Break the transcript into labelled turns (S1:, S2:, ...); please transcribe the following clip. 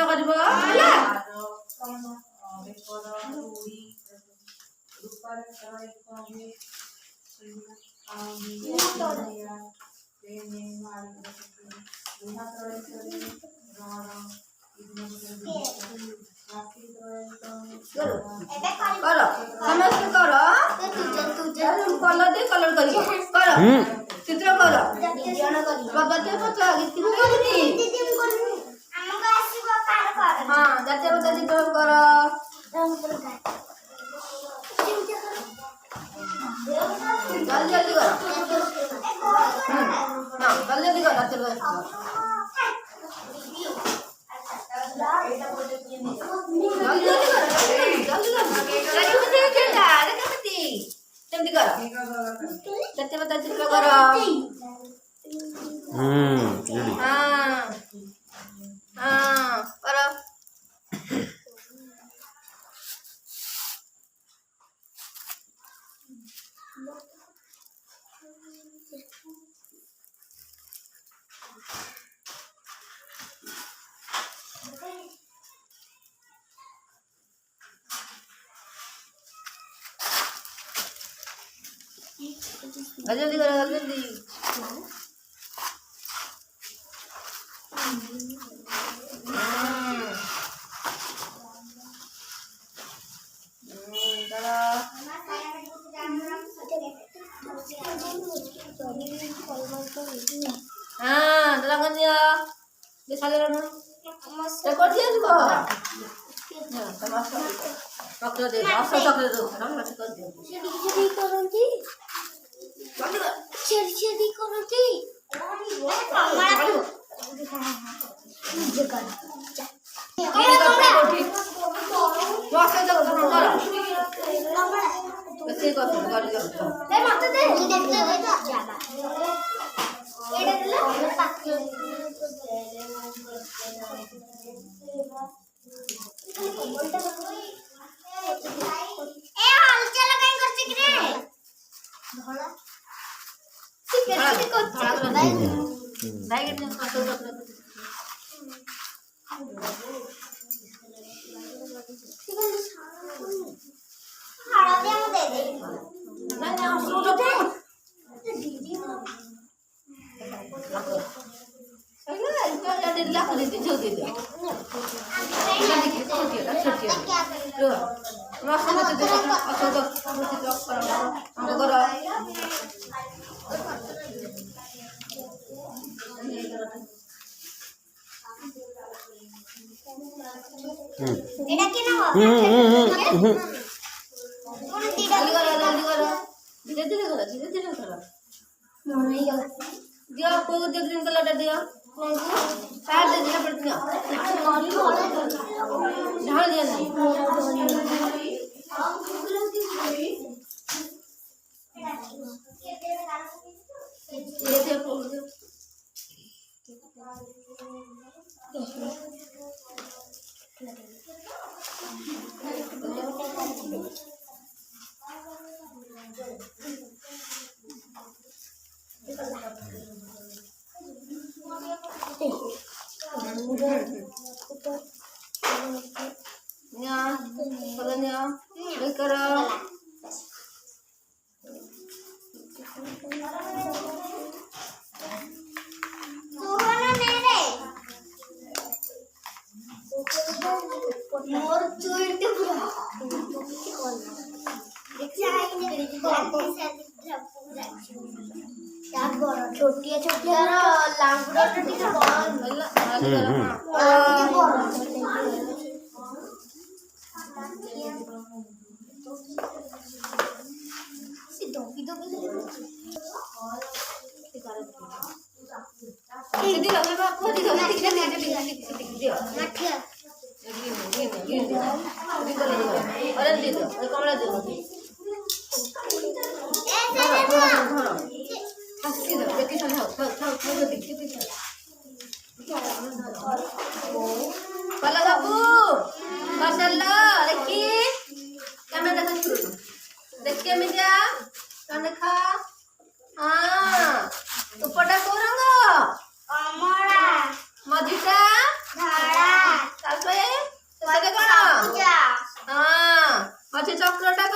S1: ଚିତ୍ର କରିବ ହେଲା। करो समस्त करो कलर दे कलर करियो करो चित्र करो प्रगति पत्र चित्र करनी हां जाते बता चित्र करो जल्दी जल्दी करो हां जल्दी जल्दी करो जाते बता जल्दी करो सत्य बता चित्र करो हाँ हाँ करो जल्दी करो जल्दी हाँ terangkan ya bisa lihat rekod dia juga ya termasuk waktu dia asal waktu itu sekarang masih kerja
S2: jadi koroti jadi koroti dia aku dia green color ada dia saya ada dia bertanya ढाल दिया नहीं ये देखो ya caranya karo
S3: मोर चुलते छोटिया छोटिया Langda
S1: Pala Abu, Masyaallah, lagi, kami datang dulu. Dekya meja, kan dekha. Uppada kurang nggak?
S3: अमरा
S1: Majita,
S3: धारा
S1: tak ଅଛି ଚକ୍ରଟା